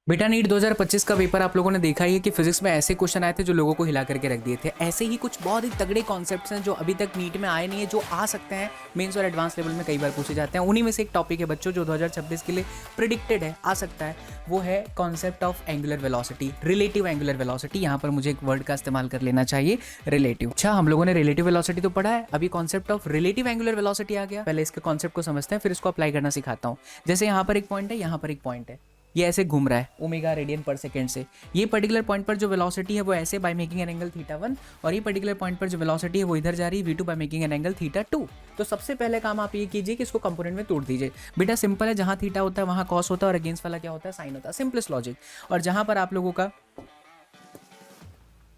बेटा नीट 2025 का पेपर आप लोगों ने देखा ही है कि फिजिक्स में ऐसे क्वेश्चन आए थे जो लोगों को हिला करके रख दिए थे। ऐसे ही कुछ बहुत ही तगड़े कॉन्सेप्ट्स हैं जो अभी तक नीट में आए नहीं है, जो आ सकते हैं मेंस और एडवांस लेवल में कई बार पूछे जाते हैं। उन्हीं में से एक टॉपिक है बच्चों जो 2026 के लिए प्रिडिक्टेड है, आ सकता है। वो है concept of angular velocity, relative angular velocity. यहाँ पर मुझे एक वर्ड का इस्तेमाल कर लेना चाहिए, रिलेटिव। अच्छा, हम लोगों ने रिलेटिव वेलोसिटी तो पढ़ा है, अभी concept of relative angular velocity आ गया। पहले इसके कॉन्सेप्ट को समझते हैं, फिर इसको अप्लाई करना सिखाता हूँ। जैसे यहाँ पर एक पॉइंट है, यहाँ पर एक पॉइंट है, ये ऐसे घूम रहा है ओमेगा रेडियन पर सेकेंड से। ये पर्टिकुलर पॉइंट पर जो वेलोसिटी है वो ऐसे बाय मेकिंग एन एंगल θ1, और ये पर्टिकुलर पॉइंट पर जो वेलोसिटी है वो इधर जा रही है v2 by making an angle θ2। तो सबसे पहले काम आप ये कीजिए कि इसको कंपोनेंट में तोड़ दीजिए। बेटा सिंपल है, जहां थीटा होता है वहां कॉस होता है और अगेंस्ट वाला क्या होता है, साइन होता है। Simplest logic. और जहां पर आप लोगों का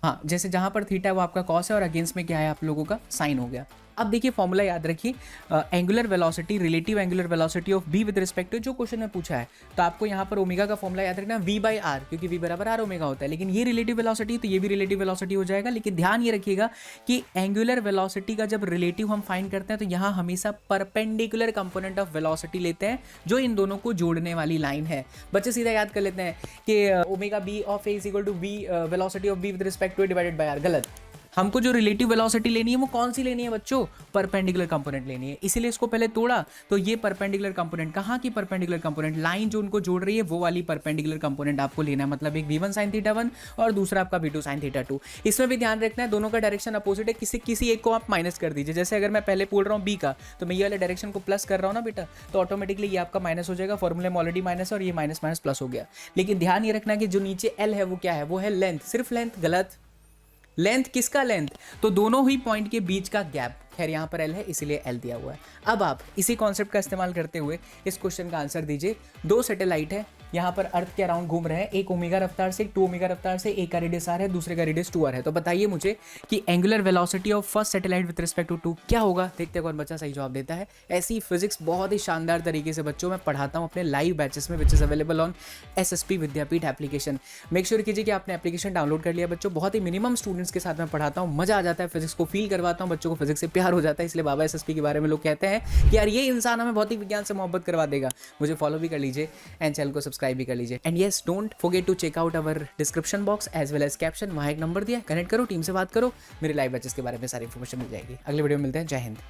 हाँ, जैसे जहां पर थीटा है वो आपका कॉस है और अगेंस्ट में क्या है आप लोगों का साइन हो गया। अब देखिए फॉर्मूला याद रखिए, angular velocity, relative angular velocity of B with respect to जो क्वेश्चन में पूछा है, तो आपको यहाँ पर ओमेगा का फॉर्मूला याद रखना v बाई आर, क्योंकि v बराबर आर ओमेगा होता है। लेकिन ये रिलेटिव वेलोसिटी तो ये भी रिलेटिव वेलोसिटी हो जाएगा। लेकिन ध्यान ये रखिएगा कि एंगुलर वेलोसिटी का जब रिलेटिव हम फाइंड करते हैं तो यहाँ हमेशा परपेंडिकुलर कंपोनेंट ऑफ वेलोसिटी लेते हैं, जो इन दोनों को जोड़ने वाली लाइन है। बच्चे सीधा याद कर लेते हैं कि omega B of A is equal to B velocity of B with respect to divided by R. गलत। हमको जो रिलेटिव वेलोसिटी लेनी है वो कौन सी लेनी है बच्चों, परपेंडिकुलर कंपोनेंट लेनी है। इसीलिए इसको पहले तोड़ा, तो ये परपेंडिकुलर कंपोनेंट, कहाँ की परपेंडिकुलर कंपोनेंट, लाइन जो उनको जोड़ रही है वो वाली परपेंडिकुलर कंपोनेंट आपको लेना है। मतलब एक v1 sin θ1 और दूसरा आपका v2 sin θ2। इसमें भी ध्यान रखना है दोनों का डायरेक्शन अपोजिट है, किसी एक को आप माइनस कर दीजिए। जैसे अगर मैं पहले बोल रहा हूँ b का, तो मैं ये वाले डायरेक्शन को प्लस कर रहा हूँ ना बेटा, तो ऑटोमेटिकली ये आपका माइनस हो जाएगा। फॉर्मूले में ऑलरेडी माइनस है और ये माइनस माइनस प्लस हो गया। लेकिन ध्यान ये रखना कि जो नीचे l है वो क्या है, वो है लेंथ, सिर्फ लेंथ। गलत। लेंथ किसका लेंथ, तो दोनों ही पॉइंट के बीच का गैप। खैर यहाँ पर L है इसीलिए L दिया हुआ है। अब आप इसी कॉन्सेप्ट का इस्तेमाल करते हुए इस क्वेश्चन का आंसर दीजिए। दो सैटेलाइट है, यहाँ पर अर्थ के अराउंड घूम रहे हैं, एक ओमेगा रफ्तार से, एक 2 ओमेगा रफ्तार से, एक का रेडियस r है, दूसरे का रेडियस 2r है। तो बताइए मुझे कि angular velocity of first satellite with respect to 2 क्या होगा। देखते हैं कौन बच्चा सही जवाब देता है। ऐसी फिजिक्स बहुत ही शानदार तरीके से बच्चों में पढ़ाता हूँ अपने लाइव बैचेस में, which is available on SSP Vidyapeeth application. Make sure कीजिए कि आपने एप्लीकेशन डाउनलोड कर लिया बच्चों। बहुत ही मिनिमम स्टूडेंट्स के साथ मैं पढ़ाता हूँ, मजा आ जाता है, फिजिक्स को फील करवाता हूँ, बच्चों को फिजिक्स से प्यार हो जाता है। इसलिए बाबा SSP के बारे में लोग कहते हैं कि यार ये इंसान हमें भौतिक विज्ञान से मोहब्बत करवा देगा। मुझे फॉलो भी कर लीजिए एंड चैनल को सब्सक्राइब भी कर लीजिए। And yes, don't forget to check out our description box as well as caption. वहाँ एक नंबर दिया, कनेक्ट करो, टीम से बात करो, मेरे लाइव बैचेस के बारे में सारी इन्फॉर्मेशन मिल जाएगी। अगले वीडियो में मिलते हैं। जय हिंद।